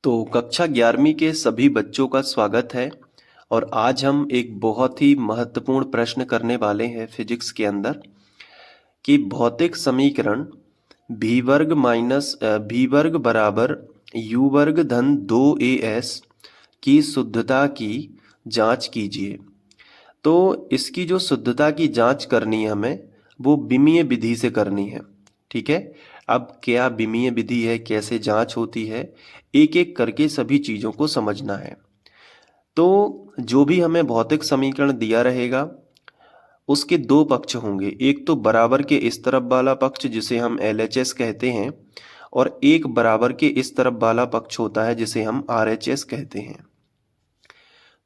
तो कक्षा 11वीं के सभी बच्चों का स्वागत है। और आज हम एक बहुत ही महत्वपूर्ण प्रश्न करने वाले हैं फिजिक्स के अंदर कि भौतिक समीकरण भी वर्ग माइनस भी वर्ग बराबर यू वर्ग धन 2as की शुद्धता की जांच कीजिए। तो इसकी जो शुद्धता की जांच करनी है हमें, वो विमीय विधि से करनी है। ठीक है। अब क्या विमीय विधि है, कैसे जांच होती है, एक एक करके सभी चीज़ों को समझना है। तो जो भी हमें भौतिक समीकरण दिया रहेगा उसके दो पक्ष होंगे। एक तो बराबर के इस तरफ वाला पक्ष जिसे हम LHS कहते हैं, और एक बराबर के इस तरफ वाला पक्ष होता है जिसे हम RHS कहते हैं।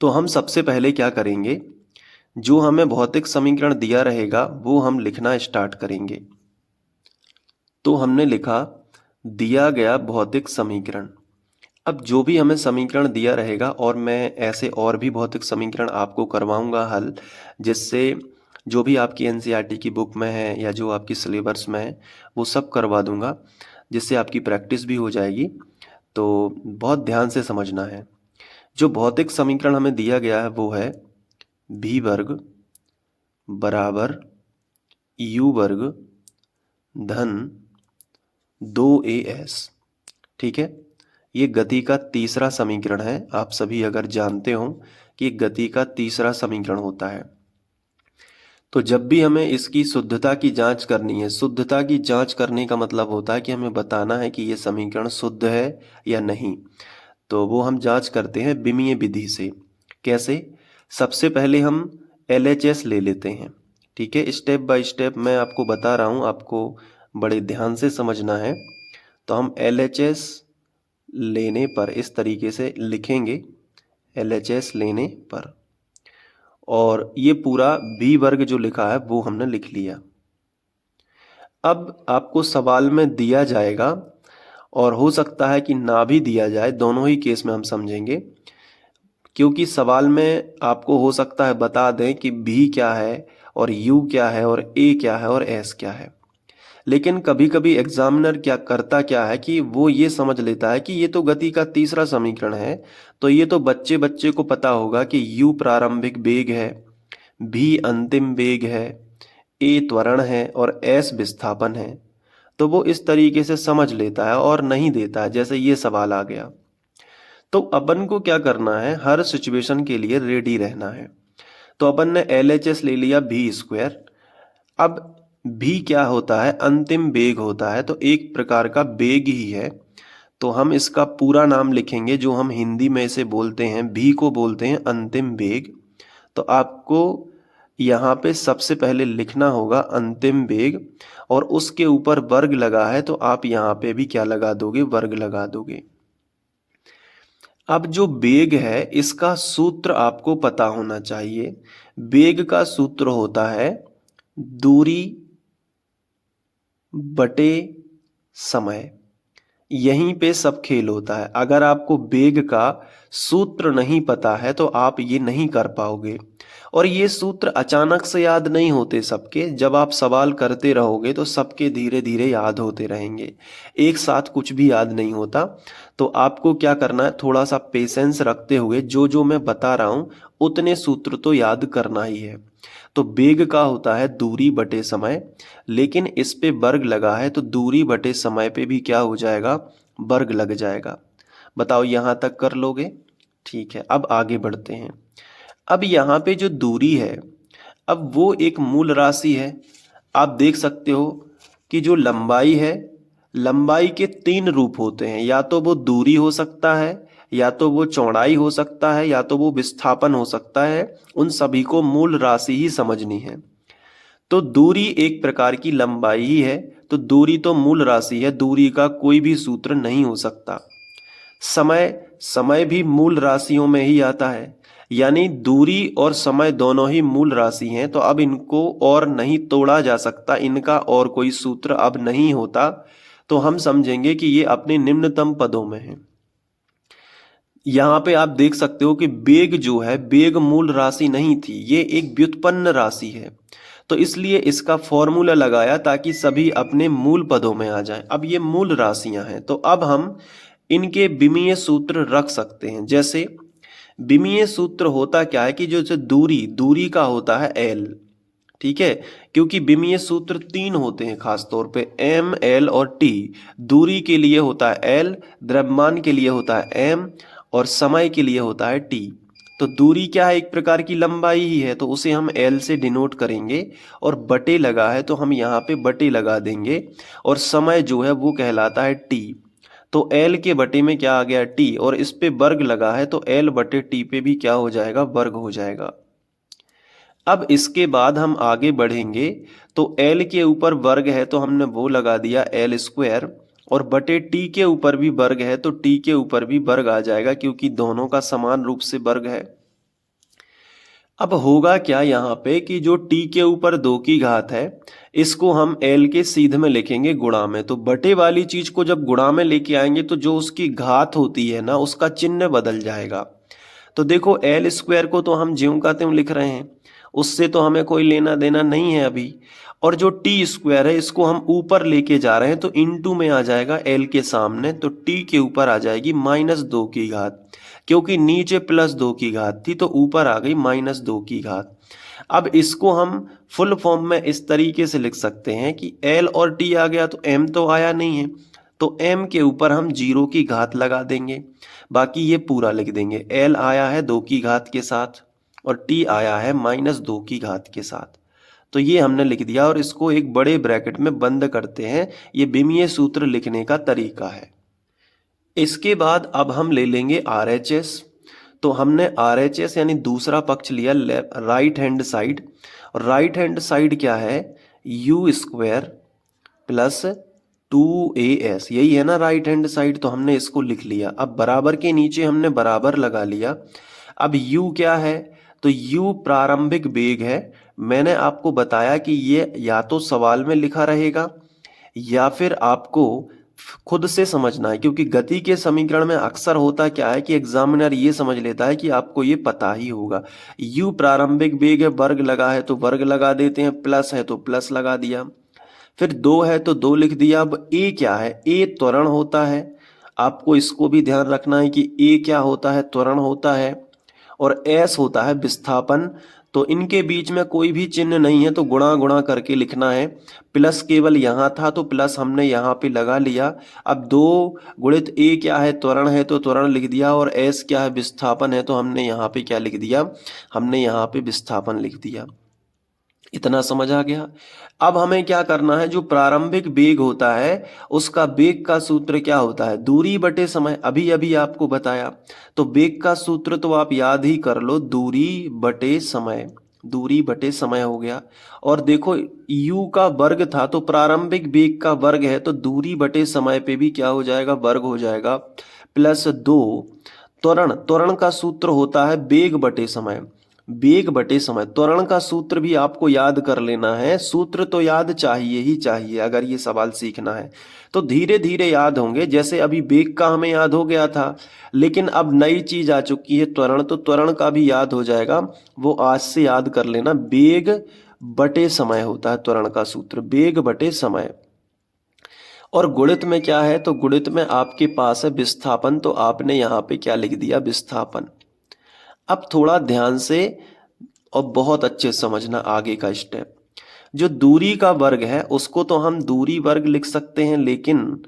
तो हम सबसे पहले क्या करेंगे, जो हमें भौतिक समीकरण दिया रहेगा वो हम लिखना स्टार्ट करेंगे। तो हमने लिखा दिया गया भौतिक समीकरण। अब जो भी हमें समीकरण दिया रहेगा, और मैं ऐसे और भी भौतिक समीकरण आपको करवाऊंगा हल, जिससे जो भी आपकी NCERT की बुक में है या जो आपकी सिलेबस में है वो सब करवा दूंगा, जिससे आपकी प्रैक्टिस भी हो जाएगी। तो बहुत ध्यान से समझना है। जो भौतिक समीकरण हमें दिया गया है वो है भी वर्ग बराबर यू वर्ग धन 2as। ठीक है। ये गति का तीसरा समीकरण है। आप सभी अगर जानते हो कि गति का तीसरा समीकरण होता है, तो जब भी हमें इसकी शुद्धता की जांच करनी है, शुद्धता की जांच करने का मतलब होता है कि हमें बताना है कि ये समीकरण शुद्ध है या नहीं। तो वो हम जांच करते हैं विमीय विधि से। कैसे? सबसे पहले हम LHS ले लेते हैं। ठीक है। स्टेप बाय स्टेप मैं आपको बता रहा हूँ, आपको बड़े ध्यान से समझना है। तो हम LHS लेने पर इस तरीके से लिखेंगे, LHS लेने पर, और ये पूरा भी वर्ग जो लिखा है वो हमने लिख लिया। अब आपको सवाल में दिया जाएगा, और हो सकता है कि ना भी दिया जाए, दोनों ही केस में हम समझेंगे, क्योंकि सवाल में आपको हो सकता है बता दें कि भी क्या है और यू क्या है और ए क्या है और एस क्या है। लेकिन कभी कभी एग्जामिनर क्या करता क्या है कि वो ये समझ लेता है कि ये तो गति का तीसरा समीकरण है, तो ये तो बच्चे बच्चे को पता होगा कि यू प्रारंभिक वेग है, भी अंतिम वेग है, ए त्वरण है और एस विस्थापन है। तो वो इस तरीके से समझ लेता है और नहीं देता है, जैसे ये सवाल आ गया। तो अपन को क्या करना है, हर सिचुएशन के लिए रेडी रहना है। तो अपन ने LHS ले लिया भी स्क्वायर। अब भी क्या होता है, अंतिम वेग होता है, तो एक प्रकार का वेग ही है। तो हम इसका पूरा नाम लिखेंगे, जो हम हिंदी में इसे बोलते हैं, भी को बोलते हैं अंतिम वेग। तो आपको यहाँ पे सबसे पहले लिखना होगा अंतिम वेग, और उसके ऊपर वर्ग लगा है तो आप यहाँ पे भी क्या लगा दोगे, वर्ग लगा दोगे। अब जो वेग है इसका सूत्र आपको पता होना चाहिए। वेग का सूत्र होता है दूरी बटे समय। यहीं पे सब खेल होता है। अगर आपको वेग का सूत्र नहीं पता है तो आप ये नहीं कर पाओगे, और ये सूत्र अचानक से याद नहीं होते सबके। जब आप सवाल करते रहोगे तो सबके धीरे धीरे याद होते रहेंगे, एक साथ कुछ भी याद नहीं होता। तो आपको क्या करना है, थोड़ा सा पेशेंस रखते हुए जो जो मैं बता रहा हूँ उतने सूत्र तो याद करना ही है। तो वेग का होता है दूरी बटे समय, लेकिन इस पे वर्ग लगा है तो दूरी बटे समय पे भी क्या हो जाएगा, वर्ग लग जाएगा। बताओ यहाँ तक कर लोगे? ठीक है। अब आगे बढ़ते हैं। अब यहाँ पे जो दूरी है, अब वो एक मूल राशि है। आप देख सकते हो कि जो लंबाई है, लंबाई के तीन रूप होते हैं, या तो वो दूरी हो सकता है, या तो वो चौड़ाई हो सकता है, या तो वो विस्थापन हो सकता है। उन सभी को मूल राशि ही समझनी है। तो दूरी एक प्रकार की लंबाई ही है, तो दूरी तो मूल राशि है, दूरी का कोई भी सूत्र नहीं हो सकता। समय, समय भी मूल राशियों में ही आता है, यानी दूरी और समय दोनों ही मूल राशि हैं। तो अब इनको और नहीं तोड़ा जा सकता, इनका और कोई सूत्र अब नहीं होता। तो हम समझेंगे कि ये अपने निम्नतम पदों में है। यहाँ पे आप देख सकते हो कि वेग जो है, वेग मूल राशि नहीं थी, ये एक व्युत्पन्न राशि है। तो इसलिए इसका फॉर्मूला लगाया ताकि सभी अपने मूल पदों में आ जाएं। अब ये मूल राशियां हैं, तो अब हम इनके विमीय सूत्र रख सकते हैं। जैसे विमीय सूत्र होता क्या है कि जो दूरी का होता है एल, ठीक है, क्योंकि विमीय सूत्र 3 होते हैं खास तौर पे, एम, एल और टी। दूरी के लिए होता है एल, द्रव्यमान के लिए होता है एम और समय के लिए होता है टी। तो दूरी क्या है, एक प्रकार की लंबाई ही है, तो उसे हम एल से डिनोट करेंगे, और बटे लगा है तो हम यहाँ पे बटे लगा देंगे, और समय जो है वो कहलाता है टी। तो एल के बटे में क्या आ गया, टी, और इस पे वर्ग लगा है तो एल बटे टी पे भी क्या हो जाएगा, वर्ग हो जाएगा। अब इसके बाद हम आगे बढ़ेंगे तो एल के ऊपर वर्ग है तो हमने वो लगा दिया एल स्क्वायर, और बटे टी के ऊपर भी वर्ग है तो टी के ऊपर भी वर्ग आ जाएगा, क्योंकि दोनों का समान रूप से वर्ग है। अब होगा क्या यहाँ पे कि जो t के ऊपर 2 की घात है, इसको हम l के सीधे में लिखेंगे गुणा में। तो बटे वाली चीज को जब गुणा में लेके आएंगे तो जो उसकी घात होती है ना, उसका चिन्ह बदल जाएगा। तो देखो एल स्क्वायर को तो हम ज्यों का त्यों लिख रहे हैं, उससे तो हमें कोई लेना देना नहीं है अभी। और जो टी स्क्वायर है इसको हम ऊपर लेके जा रहे हैं तो इनटू में आ जाएगा एल के सामने, तो टी के ऊपर आ जाएगी -2 की घात, क्योंकि नीचे +2 की घात थी तो ऊपर आ गई -2 की घात। अब इसको हम फुल फॉर्म में इस तरीके से लिख सकते हैं कि एल और टी आ गया तो एम तो आया नहीं है, तो m के ऊपर हम 0 की घात लगा देंगे, बाकी ये पूरा लिख देंगे। l आया है 2 की घात के साथ और t आया है -2 की घात के साथ, तो ये हमने लिख दिया, और इसको एक बड़े ब्रैकेट में बंद करते हैं। ये विमीय सूत्र लिखने का तरीका है। इसके बाद अब हम ले लेंगे RHS। तो हमने RHS यानी दूसरा पक्ष लिया राइट हैंड साइड, और राइट हैंड साइड क्या है, u स्क्वायर प्लस 2as, यही है ना राइट हैंड साइड, तो हमने इसको लिख लिया। अब बराबर के नीचे हमने बराबर लगा लिया। अब u क्या है, तो u प्रारंभिक वेग है। मैंने आपको बताया कि ये या तो सवाल में लिखा रहेगा या फिर आपको खुद से समझना है, क्योंकि गति के समीकरण में अक्सर होता क्या है कि एग्जामिनर ये समझ लेता है कि आपको ये पता ही होगा। u प्रारंभिक वेग है, वर्ग लगा है तो वर्ग लगा देते हैं, प्लस है तो प्लस लगा दिया, फिर 2 है तो 2 लिख दिया। अब a क्या है, a त्वरण होता है। आपको इसको भी ध्यान रखना है कि a क्या होता है, त्वरण होता है, और s होता है विस्थापन। तो इनके बीच में कोई भी चिन्ह नहीं है तो गुणा गुणा करके लिखना है। प्लस केवल यहाँ था तो प्लस हमने यहाँ पे लगा लिया। अब 2 गुणित a क्या है, त्वरण है तो त्वरण लिख दिया, और s क्या है, विस्थापन है, तो हमने यहाँ पे क्या लिख दिया, हमने यहाँ पे विस्थापन लिख दिया। इतना समझ आ गया। अब हमें क्या करना है, जो प्रारंभिक वेग होता है उसका वेग का सूत्र क्या होता है, दूरी बटे समय, अभी अभी आपको बताया। तो वेग का सूत्र तो आप याद ही कर लो, दूरी बटे समय, दूरी बटे समय हो गया। और देखो u का वर्ग था तो प्रारंभिक वेग का वर्ग है तो दूरी बटे समय पे भी क्या हो जाएगा, वर्ग हो जाएगा, +2। त्वरण का सूत्र होता है वेग बटे समय, वेग बटे समय। त्वरण का सूत्र भी आपको याद कर लेना है, सूत्र तो याद चाहिए ही चाहिए अगर ये सवाल सीखना है। तो धीरे धीरे याद होंगे, जैसे अभी वेग का हमें याद हो गया था, लेकिन अब नई चीज आ चुकी है त्वरण, तो त्वरण का भी याद हो जाएगा, वो आज से याद कर लेना। वेग बटे समय होता है त्वरण का सूत्र, वेग बटे समय। और गुणित में क्या है, तो गुणित में आपके पास है विस्थापन, तो आपने यहाँ पे क्या लिख दिया, विस्थापन। अब थोड़ा ध्यान से और बहुत अच्छे समझना आगे का स्टेप। जो दूरी का वर्ग है उसको तो हम दूरी वर्ग लिख सकते हैं, लेकिन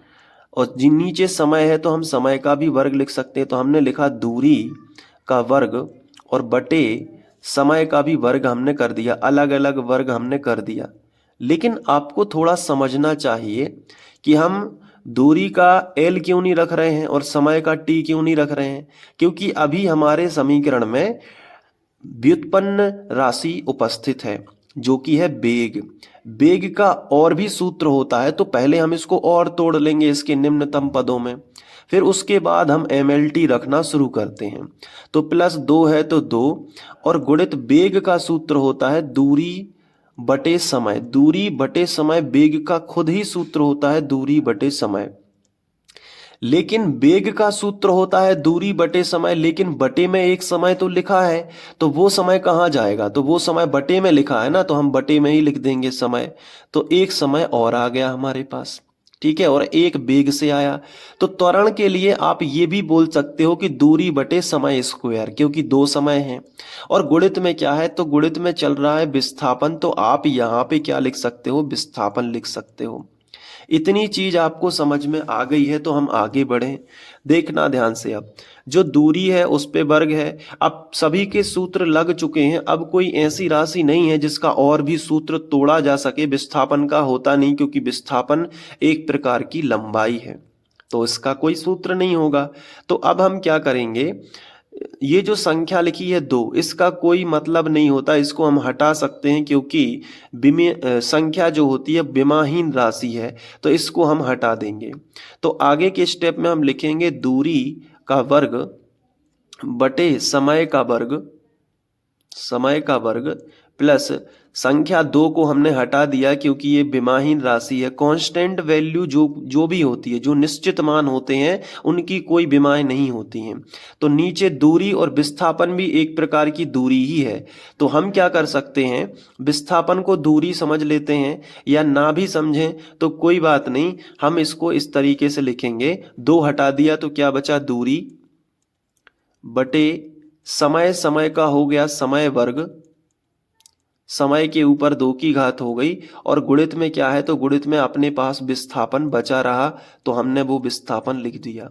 और जिन नीचे समय है तो हम समय का भी वर्ग लिख सकते हैं। तो हमने लिखा दूरी का वर्ग और बटे समय का भी वर्ग हमने कर दिया, अलग अलग वर्ग हमने कर दिया। लेकिन आपको थोड़ा समझना चाहिए कि हम दूरी का l क्यों नहीं रख रहे हैं और समय का t क्यों नहीं रख रहे हैं, क्योंकि अभी हमारे समीकरण में व्युत्पन्न राशि उपस्थित है जो कि है वेग। वेग का और भी सूत्र होता है, तो पहले हम इसको और तोड़ लेंगे इसके निम्नतम पदों में, फिर उसके बाद हम mlt रखना शुरू करते हैं। तो +2 है तो 2, और गुणित वेग का सूत्र होता है दूरी बटे समय, दूरी बटे समय वेग का खुद ही सूत्र होता है दूरी बटे समय। लेकिन वेग का सूत्र होता है दूरी बटे समय, लेकिन बटे में एक समय तो लिखा है, तो वो समय कहाँ जाएगा, तो वो समय बटे में लिखा है ना, तो हम बटे में ही लिख देंगे समय। तो एक समय और आ गया हमारे पास, ठीक है, और एक वेग से आया। तो त्वरण के लिए आप ये भी बोल सकते हो कि दूरी बटे समय स्क्वायर, क्योंकि दो समय हैं। और गुणित में क्या है, तो गुणित में चल रहा है विस्थापन, तो आप यहाँ पे क्या लिख सकते हो, विस्थापन लिख सकते हो। इतनी चीज आपको समझ में आ गई है तो हम आगे बढ़ें। देखना ध्यान से, अब जो दूरी है उस पे वर्ग है। अब सभी के सूत्र लग चुके हैं, अब कोई ऐसी राशि नहीं है जिसका और भी सूत्र तोड़ा जा सके। विस्थापन का होता नहीं, क्योंकि विस्थापन एक प्रकार की लंबाई है, तो इसका कोई सूत्र नहीं होगा। तो अब हम क्या करेंगे, ये जो संख्या लिखी है 2, इसका कोई मतलब नहीं होता, इसको हम हटा सकते हैं, क्योंकि संख्या जो होती है विमाहीन राशि है, तो इसको हम हटा देंगे। तो आगे के स्टेप में हम लिखेंगे दूरी का वर्ग बटे समय का वर्ग प्लस संख्या 2 को हमने हटा दिया, क्योंकि ये विमाहीन राशि है। कांस्टेंट वैल्यू जो भी होती है, जो निश्चित मान होते हैं, उनकी कोई विमाएं नहीं होती हैं। तो नीचे दूरी और विस्थापन भी एक प्रकार की दूरी ही है। तो हम क्या कर सकते हैं, विस्थापन को दूरी समझ लेते हैं, या ना भी समझें तो कोई बात नहीं, हम इसको इस तरीके से लिखेंगे। 2 हटा दिया तो क्या बचा, दूरी बटे समय का हो गया समय वर्ग, समय के ऊपर 2 की घात हो गई, और गुणित में क्या है, तो गुणित में अपने पास विस्थापन बचा रहा, तो हमने वो विस्थापन लिख दिया।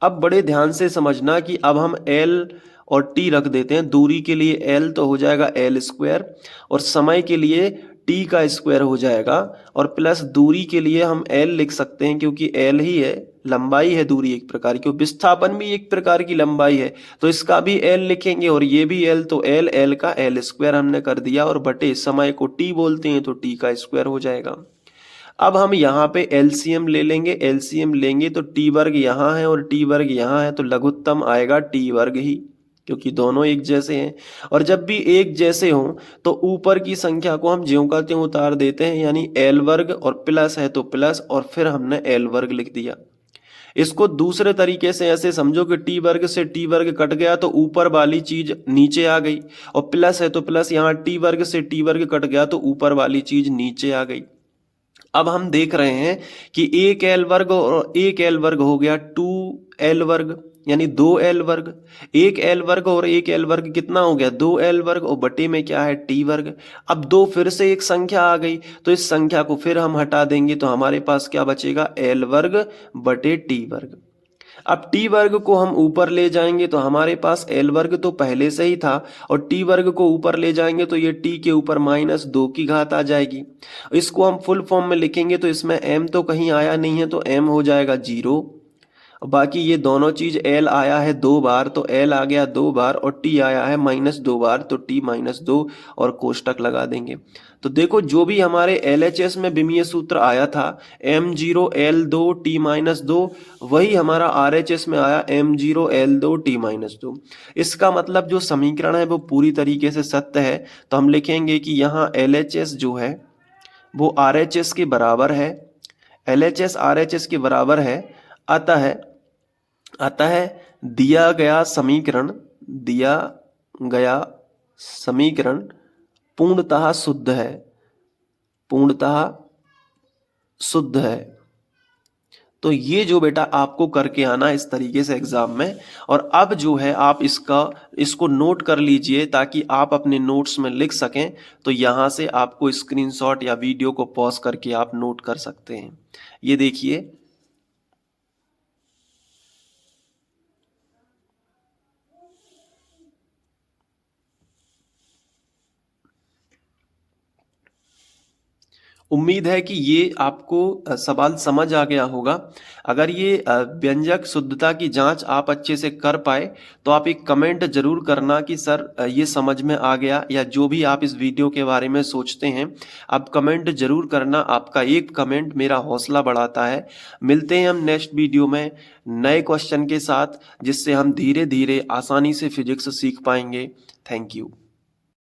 अब बड़े ध्यान से समझना कि अब हम L और T रख देते हैं। दूरी के लिए L तो हो जाएगा L स्क्वायर, और समय के लिए T का स्क्वायर हो जाएगा, और प्लस दूरी के लिए हम L लिख सकते हैं, क्योंकि L ही है, लंबाई है दूरी एक प्रकार की, विस्थापन भी एक प्रकार की लंबाई है, तो इसका भी L लिखेंगे, और ये भी L, तो L का L स्क्वायर हमने कर दिया, और बटे समय को T बोलते हैं, तो T का स्क्वायर हो जाएगा। अब हम यहाँ पे एलसीएम ले लेंगे, एलसीएम लेंगे तो टी वर्ग यहाँ है और टी वर्ग यहाँ है, तो लघुत्तम आएगा टी वर्ग ही, क्योंकि दोनों एक जैसे हैं। और जब भी एक जैसे हों तो ऊपर की संख्या को हम ज्यों का त्यों उतार देते हैं, यानी एल वर्ग, और प्लस है तो प्लस, और फिर हमने एल वर्ग लिख दिया। इसको दूसरे तरीके से ऐसे समझो कि टी वर्ग से टी वर्ग कट गया तो ऊपर वाली चीज नीचे आ गई, और प्लस है तो प्लस, यहाँ टी वर्ग से टी वर्ग कट गया तो ऊपर वाली चीज नीचे आ गई। अब हम देख रहे हैं कि एक एल वर्ग और एक एल वर्ग हो गया 2L वर्ग, यानी 2L वर्ग। एक एल वर्ग और एक एल वर्ग कितना हो गया, 2L वर्ग, और बटे में क्या है, टी वर्ग। अब 2 फिर से एक संख्या आ गई, तो इस संख्या को फिर हम हटा देंगे, तो हमारे पास क्या बचेगा, एल वर्ग बटे टी वर्ग। अब टी वर्ग को हम ऊपर ले जाएंगे तो हमारे पास एल वर्ग तो पहले से ही था, और टी वर्ग को ऊपर ले जाएंगे तो ये टी के ऊपर -2 की घात आ जाएगी। इसको हम फुल फॉर्म में लिखेंगे तो इसमें m तो कहीं आया नहीं है, तो m हो जाएगा 0। बाकी ये दोनों चीज l आया है 2 बार, तो l आ गया 2 बार, और t आया है -2 बार, तो t -2, और कोष्टक लगा देंगे। तो देखो जो भी हमारे LHS में विमीय सूत्र आया था m0 l2 t -2, वही हमारा RHS में आया m0 l2 t -2। इसका मतलब जो समीकरण है वो पूरी तरीके से सत्य है। तो हम लिखेंगे कि यहाँ LHS जो है वो RHS के बराबर है, LHS RHS के बराबर है। अतः दिया गया समीकरण पूर्णतः शुद्ध है। तो ये जो बेटा आपको करके आना इस तरीके से एग्जाम में। और अब जो है आप इसको नोट कर लीजिए, ताकि आप अपने नोट्स में लिख सकें। तो यहाँ से आपको स्क्रीनशॉट या वीडियो को पॉज करके आप नोट कर सकते हैं। ये देखिए, उम्मीद है कि ये आपको सवाल समझ आ गया होगा। अगर ये व्यंजक शुद्धता की जांच आप अच्छे से कर पाए तो आप एक कमेंट जरूर करना कि सर ये समझ में आ गया, या जो भी आप इस वीडियो के बारे में सोचते हैं आप कमेंट जरूर करना। आपका एक कमेंट मेरा हौसला बढ़ाता है। मिलते हैं हम नेक्स्ट वीडियो में नए क्वेश्चन के साथ, जिससे हम धीरे धीरे आसानी से फिजिक्स सीख पाएंगे। Thank you.